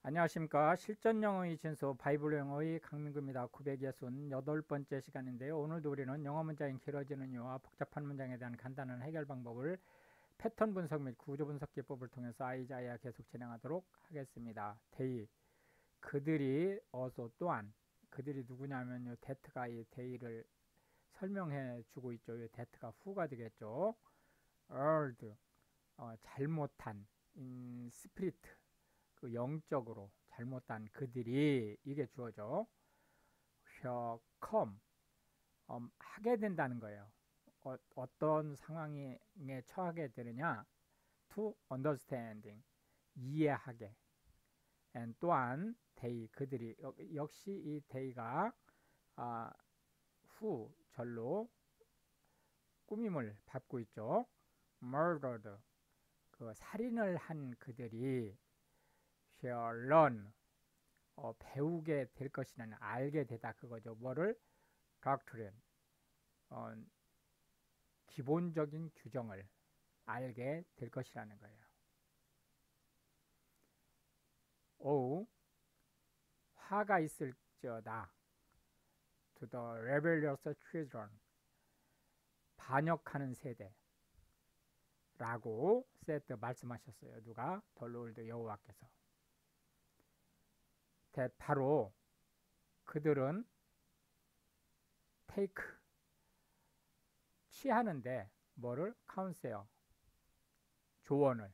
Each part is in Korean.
안녕하십니까. 실전 영어의 진수 바이블 영어의 강민구입니다. 968번째 시간인데요. 오늘도 우리는 영어 문장이 길어지는 이유와 복잡한 문장에 대한 간단한 해결 방법을 패턴 분석 및 구조 분석 기법을 통해서 아이자야 계속 진행하도록 하겠습니다. 데이, 그들이 어서 또한, 그들이 누구냐면요. 데트가 이 데이를 설명해 주고 있죠. 이 데트가 후가 되겠죠. erred, 잘못한, 스피리트, 그 영적으로 잘못한 그들이, 이게 주어져. shall come, 하게 된다는 거예요. 어떤 상황에 처하게 되느냐. to understanding, 이해하게. and 또한 they, 그들이, 역시 이 they가 아, 후 절로 꾸밈을 받고 있죠. murdered, 그 살인을 한 그들이 shall learn, 배우게 될 것이라는, 알게 되다, 그거죠. 뭐를? doctrine, 어, 기본적인 규정을 알게 될 것이라는 거예요. 오, 화가 있을지어다. to the rebellious children, 반역하는 세대라고 세트 말씀하셨어요. 누가? The Lord 여호와께서. 바로 그들은 take, 취하는데 뭐를? counsel, 조언을.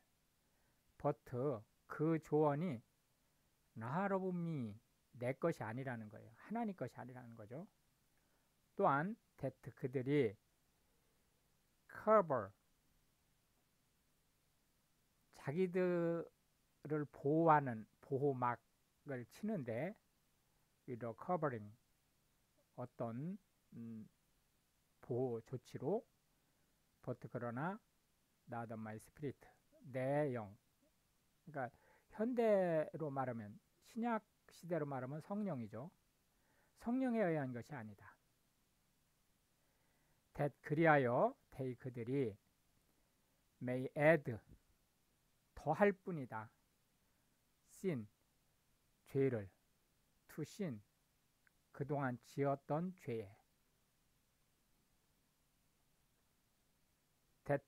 but 그 조언이 not of me, 내 것이 아니라는 거예요. 하나님 것이 아니라는 거죠. 또한 that 그들이 cover, 자기들을 보호하는 보호막을 치는데, 위로 covering, 어떤 보호 조치로. but 그러나 not my spirit, 내 영. 그러니까 현대로 말하면, 신약 시대로 말하면 성령이죠. 성령에 의한 것이 아니다. that 그리하여 they 그들이 may add, 더할 뿐이다. sin, 죄를. to sin, 그동안 지었던 죄에. that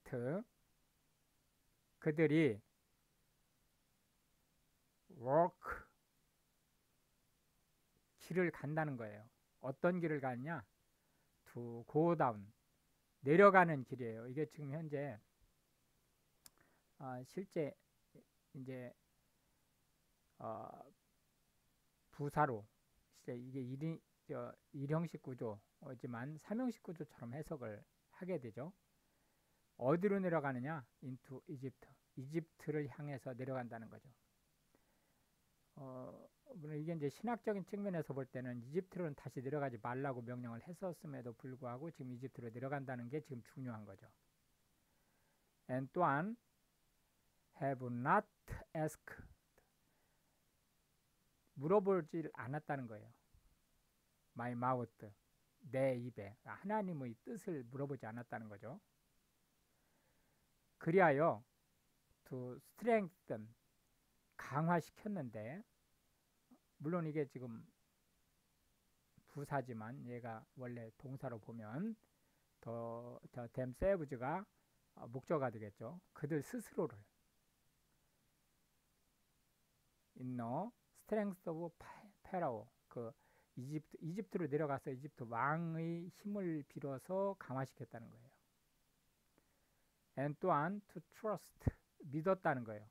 그들이 walk, 길을 간다는 거예요. 어떤 길을 가느냐? to go down, 내려가는 길이에요. 이게 지금 현재 실제 이제 부사로, 이게 일형식 구조지만 삼형식 구조처럼 해석을 하게 되죠. 어디로 내려가느냐? into Egypt, 이집트를 향해서 내려간다는 거죠. 물론 이게 이제 신학적인 측면에서 볼 때는 이집트로는 다시 내려가지 말라고 명령을 했었음에도 불구하고 지금 이집트로 내려간다는 게 지금 중요한 거죠. and 또한 have not asked, 물어보질 않았다는 거예요. my mouth, 내 입에 하나님의 뜻을 물어보지 않았다는 거죠. 그리하여 to strengthen, 강화시켰는데, 물론 이게 지금 부사지만 얘가 원래 동사로 보면 저 themselves가 목적어가 되겠죠. 그들 스스로를 inner strength of Pharaoh, 그 이집트로 내려가서 이집트 왕의 힘을 빌어서 강화시켰다는 거예요. and 또한 to trust, 믿었다는 거예요.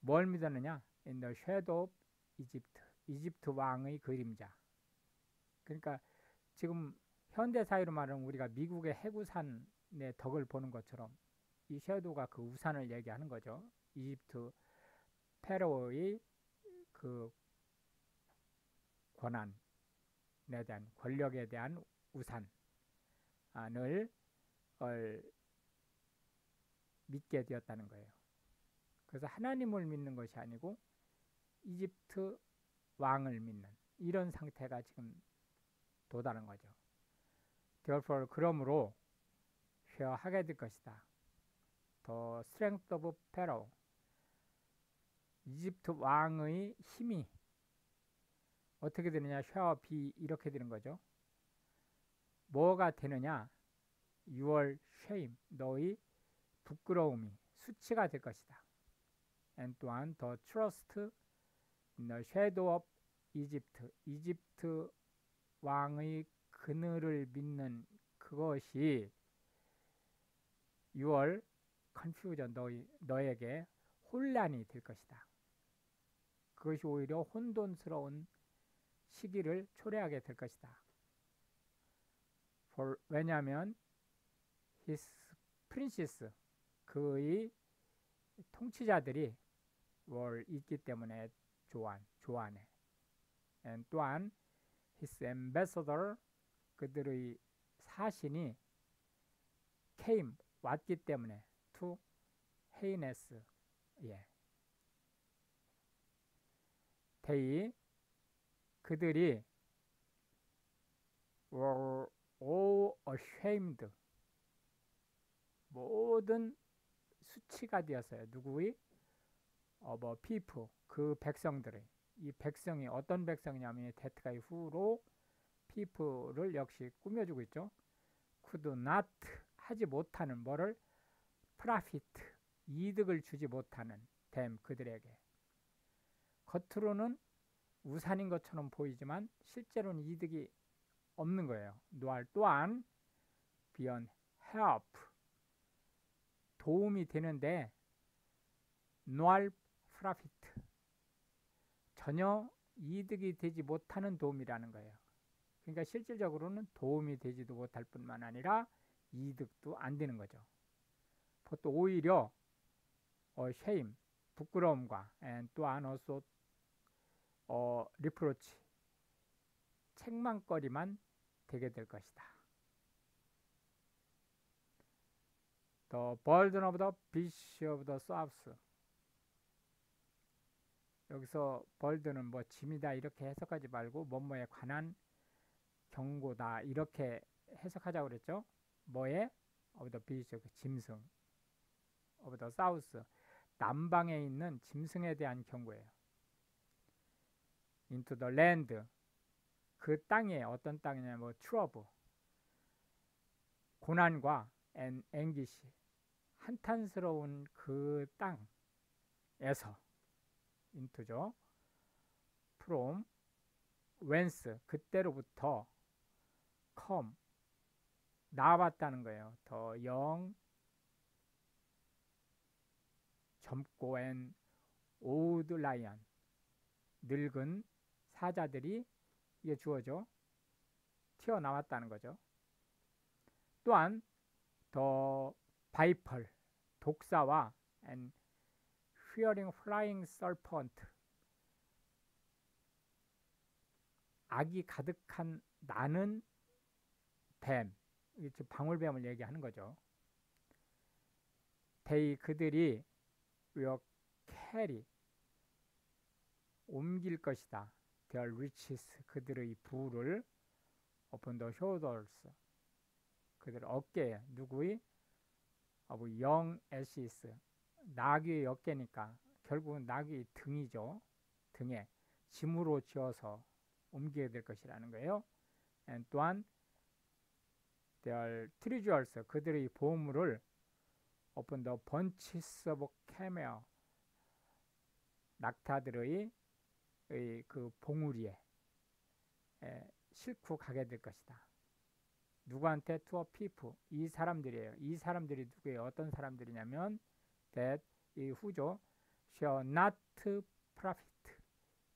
뭘 믿었느냐? in the shadow of Egypt, 이집트 왕의 그림자. 그러니까 지금 현대 사회로 말하면 우리가 미국의 해구산의 덕을 보는 것처럼 이 섀도우가 그 우산을 얘기하는 거죠. 이집트 페로의 그 권한에 대한, 권력에 대한 우산을 믿게 되었다는 거예요. 그래서 하나님을 믿는 것이 아니고 이집트 왕을 믿는 이런 상태가 지금 도달한 거죠. therefore, 그러므로 하게 될 것이다. The strength of Pharaoh, 이집트 왕의 힘이 어떻게 되느냐? shall be 이렇게 되는 거죠. 뭐가 되느냐? your shame, 너의 부끄러움이 수치가 될 것이다. and 또한 the trust in the shadow of Egypt, 이집트 왕의 그늘을 믿는 그것이 your confusion, 너에게 혼란이 될 것이다. 그것이 오히려 혼돈스러운 시기를 초래하게 될 것이다. 왜냐하면 his princes, 그의 통치자들이 were 있기 때문에 조안에 and 또한 his ambassador, 그들의 사신이 came, 왔기 때문에 to Hanes, 예. 그들이 were all ashamed, 모든 수치가 되었어요. 누구의? people, 그 백성들의. 이 백성이 어떤 백성이냐면 데트가이 후로 people를 역시 꾸며주고 있죠. could not, 하지 못하는 뭐를? profit, 이득을 주지 못하는 them, 그들에게. 겉으로는 우산인 것처럼 보이지만 실제로는 이득이 없는 거예요. 또한 beyond help, 도움이 되는데 null profit, 전혀 이득이 되지 못하는 도움이라는 거예요. 그러니까 실질적으로는 도움이 되지도 못할 뿐만 아니라 이득도 안 되는 거죠. 또 오히려 shame, 부끄러움과 and 또한 also reproach, 책망거리만 되게 될 것이다. The burden of the beast of the south, 여기서 burden은 뭐 짐이다 이렇게 해석하지 말고 뭐뭐에 관한 경고다 이렇게 해석하자고 그랬죠. 뭐에? of the beast, 그 짐승. of the south, 남방에 있는 짐승에 대한 경고예요. into the land, 그 땅에, 어떤 땅이냐, 뭐 trouble, 고난과 and anguish, 한탄스러운 그 땅에서, into죠. from, whence, 그때로부터 come, 나왔다는 거예요. 더 영, 젊고 and old lion, 늙은 사자들이, 이게 주어져 튀어나왔다는 거죠. 또한 더 바이펄, 독사와 and fearing flying serpent, 악이 가득한 나는 뱀, 방울뱀을 얘기하는 거죠. 그들이 will carry, 옮길 것이다. their riches, 그들의 부를 upon the shoulders, 그들 어깨에, 누구의? of young asses, 나귀의 어깨니까 결국은 나귀의 등이죠. 등에 짐으로 지어서 옮기게 될 것이라는 거예요. and 또한 their treasures, 그들의 보물을 upon the bunches of camel, 낙타들의 그 봉우리에 싣고 가게 될 것이다. 누구한테? to a people, 이 사람들이에요. 이 사람들이 누구예요? 어떤 사람들이냐면 that, 이 후죠. shall not profit,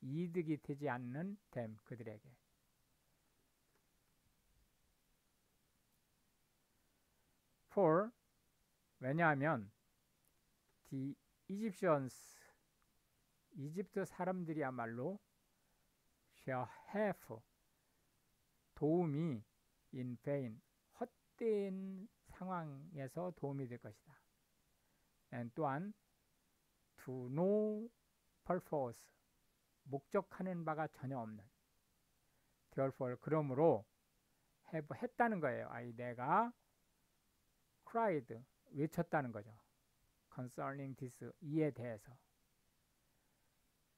이득이 되지 않는 them, 그들에게. for, 왜냐하면 the Egyptians, 이집트 사람들이야말로 shall have, 도움이 in vain, 헛된 상황에서 도움이 될 것이다. and 또한 to no purpose, 목적하는 바가 전혀 없는. therefore, 그러므로 have, 했다는 거예요. 내가 cried, 외쳤다는 거죠. concerning this, 이에 대해서.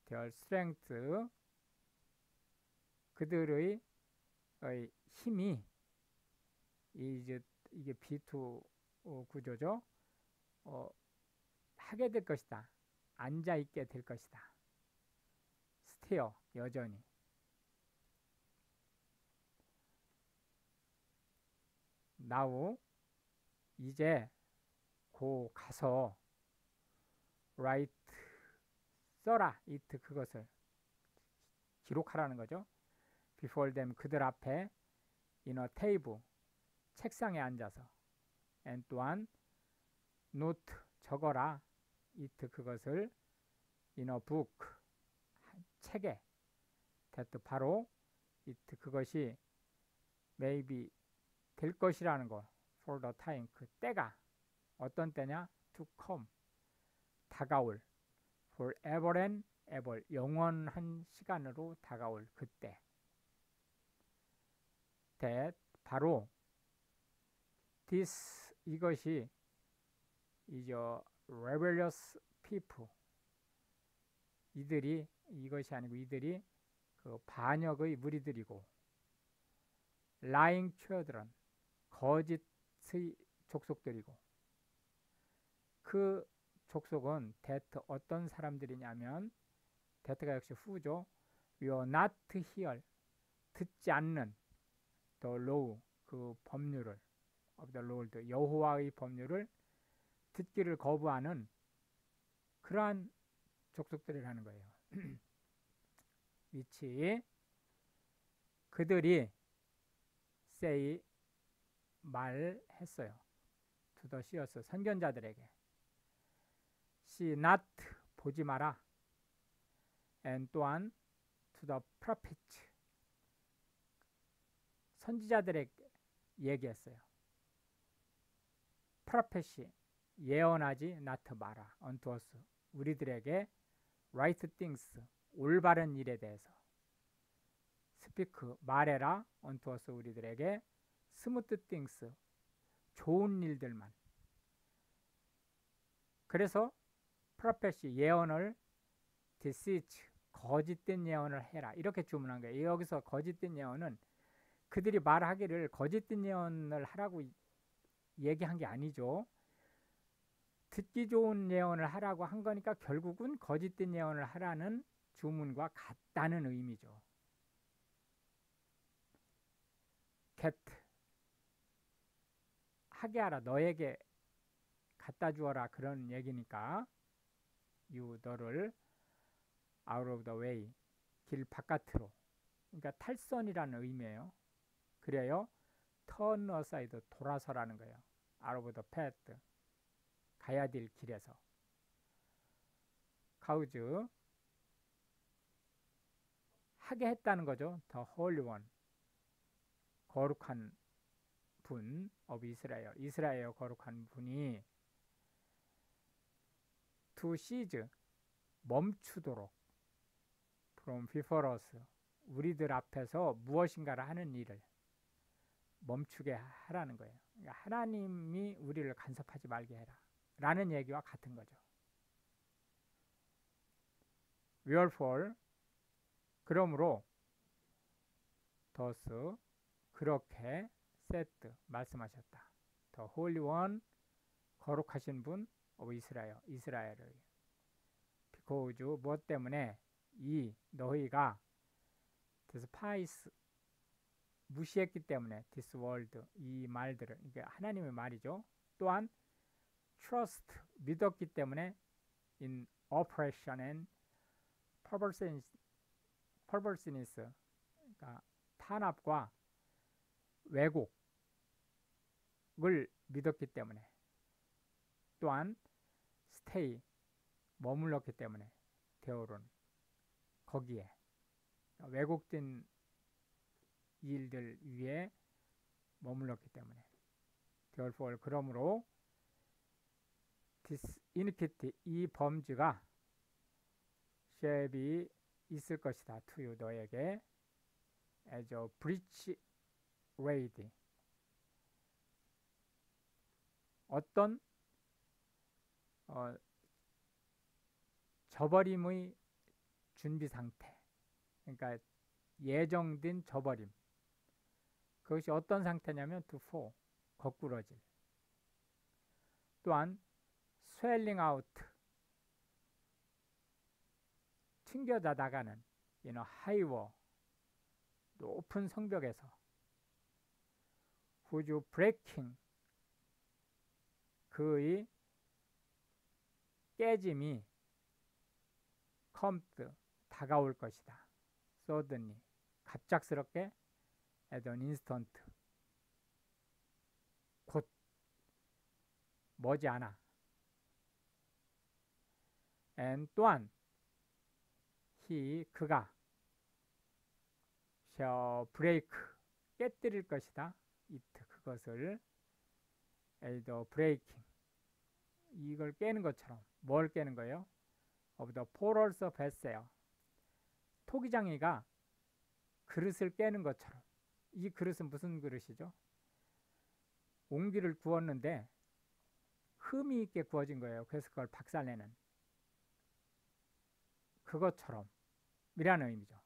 their strength, 그들의 힘이 이게 B2 구조죠. 하게 될 것이다. 앉아 있게 될 것이다. still, 여전히. now, 이제 고 가서 write, 써라 it, 그것을 기록하라는 거죠. before them, 그들 앞에 in a table, 책상에 앉아서 and 또한 note, 적어라 it, 그것을 in a book, 책에 that, 바로 it, 그것이 maybe, 될 것이라는 거 for the time, 그 때가 어떤 때냐 to come, 다가올 forever and ever, 영원한 시간으로 다가올 그때 that, 바로 this, 이것이 is a rebellious people, 이것이 아니고 이들이 그 반역의 무리들이고 lying children, 거짓의 족속들이고 그 족속은 that, 어떤 사람들이냐면 that가 역시 who죠. will not hear, 듣지 않는 the law, 그 법률을 of the Lord, 여호와의 법률을 듣기를 거부하는 그러한 족속들이라는 거예요. 위치, 그들이 say, 말했어요. to the seers, 선견자들에게 see not, 보지 마라 and 또한 to the prophets, 선지자들에게 얘기했어요. prophecy, 예언하지 not, 마라 unto us, 우리들에게 right things, 올바른 일에 대해서 speak, 말해라 unto us, 우리들에게 smooth things, 좋은 일들만. 그래서 prophecy, 예언을 deceit, 거짓된 예언을 해라, 이렇게 주문한 거예요. 여기서 거짓된 예언은 그들이 말하기를 거짓된 예언을 하라고 얘기한 게 아니죠. 듣기 좋은 예언을 하라고 한 거니까 결국은 거짓된 예언을 하라는 주문과 같다는 의미죠. get, 하게 하라, 너에게 갖다 주어라, 그런 얘기니까 you, 너를 out of the way, 길 바깥으로, 그러니까 탈선이라는 의미예요. 그래요 turn aside, 돌아서라는 거예요. out of the path, 가야 될 길에서. cause, 하게 했다는 거죠. the holy one, 거룩한 분 of Israel, 이스라엘 거룩한 분이 to cease, 멈추도록 from before us, 우리들 앞에서 무엇인가를 하는 일을 멈추게 하라는 거예요. 그러니까 하나님이 우리를 간섭하지 말게 해라 라는 얘기와 같은 거죠. wherefore, 그러므로 thus, 그렇게 said, 말씀하셨다. the holy one, 거룩하신 분 of Israel, 이스라엘의. because, 무엇 때문에, 이 너희가 despise, 무시했기 때문에, this word, 이 말들을, 이게 하나님의 말이죠. 또한 trust, 믿었기 때문에 in oppression and perverseness, 그러니까 탄압과 왜곡을 믿었기 때문에, 또한 stay, 머물렀기 때문에, 데오론, 거기에 왜곡된 일들 위에 머물렀기 때문에, therefore, 그러므로 this iniquity, 이 범죄가 shall be, 있을 것이다, to you, 너에게 as a breach laid, 어떤 저버림의 준비 상태. 그러니까 예정된 져버림. 그것이 어떤 상태냐면 to fall, 거꾸러질. 또한 swelling out, 튕겨져 나가는 higher, 높은 성벽에서. whose breaking, 그의 깨짐이 comes, 다가올 것이다. suddenly, 갑작스럽게 at an instant, 곧, 머지않아. and 또한 그가 shall break, 깨뜨릴 것이다. it, 그것을 as the breaking, 이걸 깨는 것처럼. 뭘 깨는 거예요? of the portals of vessel, 토기장이가 그릇을 깨는 것처럼. 이 그릇은 무슨 그릇이죠? 옹기를 구웠는데 흠이 있게 구워진 거예요. 그래서 그걸 박살내는, 그것처럼 이라는 의미죠.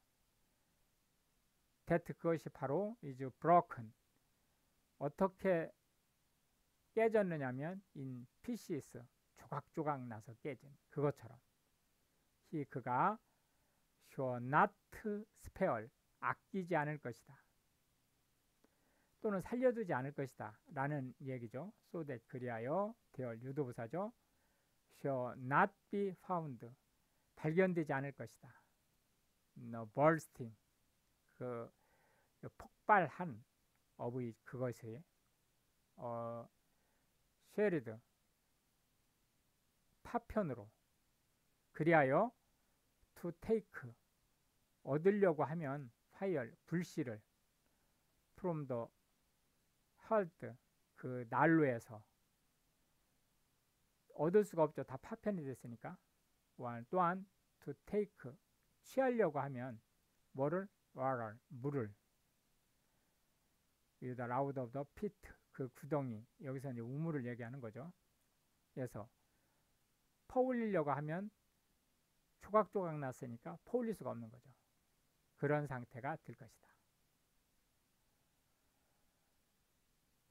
that, 그것이 바로 is broken, 어떻게 깨졌느냐면 in pieces, 조각조각 나서 깨진 그것처럼. 그가 shall not spare, 아끼지 않을 것이다. 또는 살려두지 않을 것이다 라는 얘기죠. so that, 그리하여, 되어 유도부사죠. shall not be found, 발견되지 않을 것이다. no bursting, 그 폭발한 of, 그것이 shared, 파편으로. 그리하여 to take, 얻으려고 하면 fire, 불씨를 from the hearth, 그 난로에서. 얻을 수가 없죠. 다 파편이 됐으니까. 또한 to take, 취하려고 하면 뭐를? water, 물을. out of the pit, 그 구덩이. 여기서 이제 우물을 얘기하는 거죠. 그래서 퍼올리려고 하면 조각조각 났으니까 퍼올릴 수가 없는 거죠. 그런 상태가 될 것이다.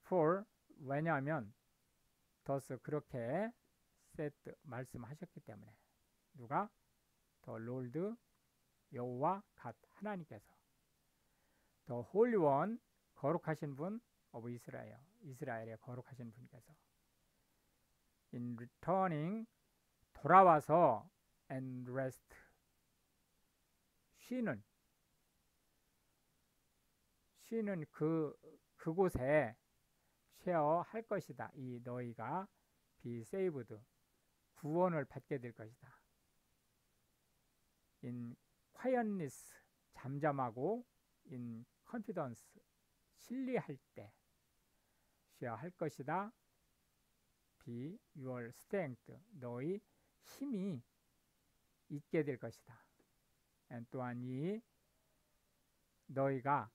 for, 왜냐하면 thus, 그렇게 said, 말씀하셨기 때문에. 누가? the Lord, 여호와 갓, 하나님께서. the Holy One, 거룩하신 분 of Israel, 이스라엘의 거룩하신 분께서. in returning, 돌아와서 and rest, 쉬는 그곳에 share, 할 것이다. 이 너희가 be saved, 구원을 받게 될 것이다. in quietness, 잠잠하고, in confidence, 신뢰할 때 share, 할 것이다. be your strength, 너희 힘이 있게 될 것이다. 또한 이 너희가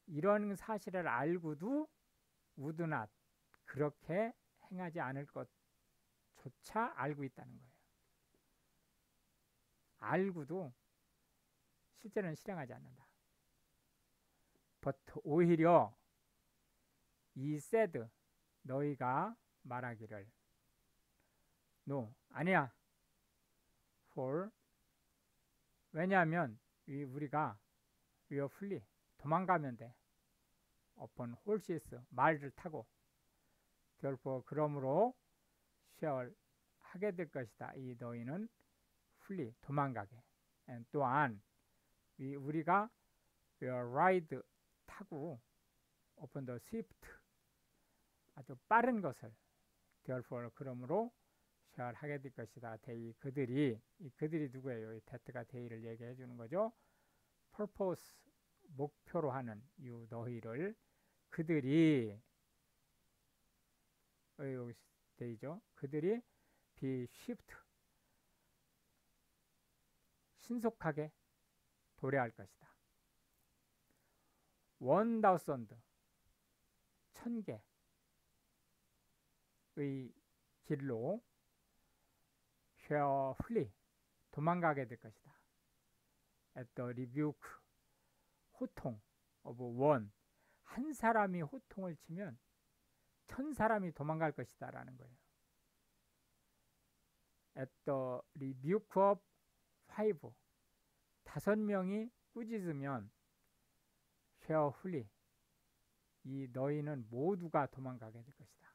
이런 사실을 알고도 would not, 그렇게 행하지 않을 것조차 알고 있다는 거예요. 알고도 실제로는 실행하지 않는다. but, 오히려 이 said, 너희가 말하기를 no, 아니야. for, 왜냐하면 우리가 we are flee, 도망가면 돼. upon horses, 말을 타고. therefore, 그러므로 shall, 하게 될 것이다. 이 너희는 flee, 도망가게. 또한 우리가 we are ride, 타고 upon the swift, 아주 빠른 것을. therefore, 그러므로 shall, 하게 될 것이다. they, 그들이. 이 그들이 누구예요? 이 that가 they를 얘기해 주는 거죠. purpose, 목표로 하는 이 너희를. 그들이, 여기 they죠. 그들이 be swift, 신속하게 도래할 것이다. 1,000, 1000개의 길로 shall flee, 도망가게 될 것이다. at the rebuke 호통 of one 한 사람이 호통을 치면 1000사람이 도망갈 것이다 라는 거예요. at the rebuke of five 5명이 꾸짖으면 shall flee 이 너희는 모두가 도망가게 될 것이다.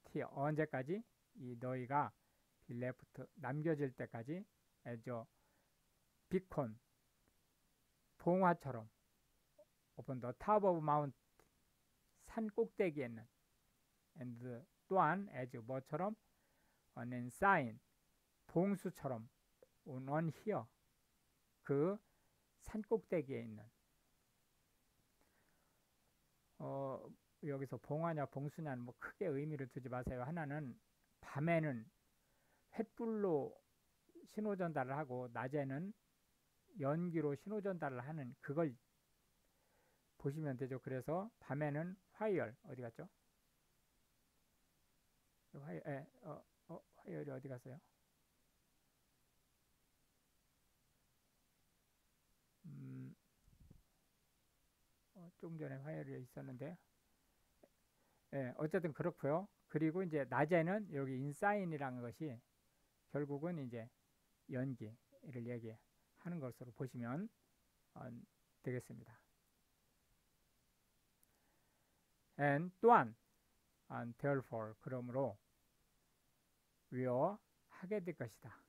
T 언제까지? 이 너희가 be left 남겨질 때까지 as a beacon 봉화처럼 upon the top of mount 산 꼭대기에 있는 and 또한 as 뭐처럼 on an sign 봉수처럼 on here 그 산 꼭대기에 있는 여기서 봉화냐 봉수냐는 뭐 크게 의미를 두지 마세요. 하나는 밤에는 횃불로 신호전달을 하고 낮에는 연기로 신호전달을 하는 그걸 보시면 되죠. 그래서 밤에는 화열 어디 갔죠? 화열이 어디 갔어요? 조금 전에 화열이 있었는데 어쨌든 그렇고요. 그리고 이제 낮에는 여기 인사인이라는 것이 결국은 이제 연기를 얘기하는 것으로 보시면 되겠습니다. and 또한 and therefore 그러므로 위어 하게 될 것이다.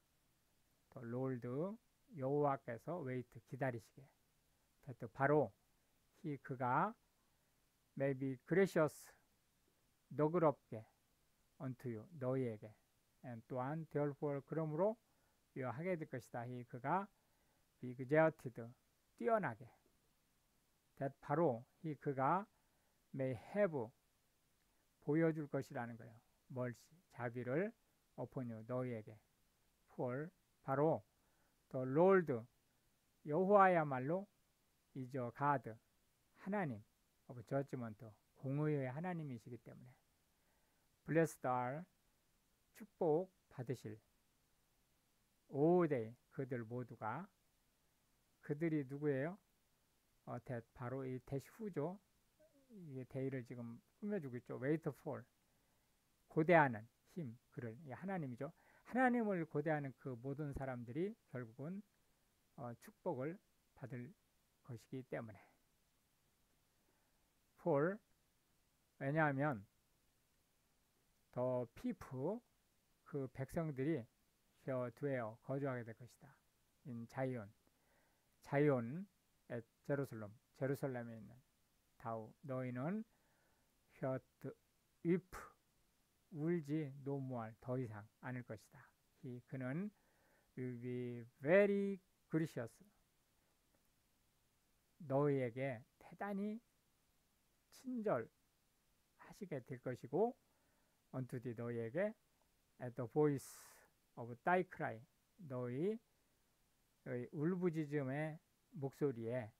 또 롤드 여호와께서 웨이트 기다리시게. 바로 그가 may be gracious 너그럽게 unto you 너희에게 and 또한 therefore 그러므로 위어 하게 될 것이다. 그가 be exalted 뛰어나게 바로 그가 may have 보여줄 것이라는 거예요. mercy 자비를 upon you 너희에게 for 바로 the Lord 여호와야말로 is a God 하나님 of judgment 공의의 하나님이시기 때문에 blessed are 축복 받으실 all they 그들 모두가 그들이 누구예요? 바로 이 대시 후죠. 이게 대의를 지금 꾸며주고 있죠. wait for 고대하는 힘 그를 하나님이죠. 하나님을 고대하는 그 모든 사람들이 결국은 축복을 받을 것이기 때문에 for 왜냐하면 더 피프 그 백성들이 shall dwell 거주하게 될 것이다. in 자이온 at 제루살렘에 있는 다우 너희는 shall weep 울지 노무할 더 이상 않을 것이다. 그는 will be very gracious 너희에게 대단히 친절하시게 될 것이고 unto thee 너희에게 at the voice of thy cry 너희 울부짖음의 목소리에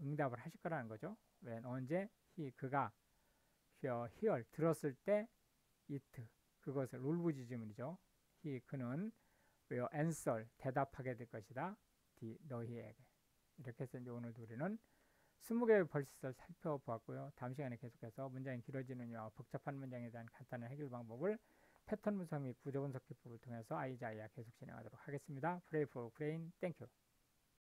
응답을 하실 거라는 거죠. when 언제 그가 hear 들었을 때 it 그것을 울부짖음이죠. 그는 will answer 대답하게 될 것이다. 너희에게 이렇게 해서 이제 오늘 우리는 20개의 벌스를 살펴보았고요. 다음 시간에 계속해서 문장이 길어지는 이유와 복잡한 문장에 대한 간단한 해결 방법을 패턴 분석 및 구조 분석 기법을 통해서 아이자이아 계속 진행하도록 하겠습니다. Pray for Ukraine. Thank you.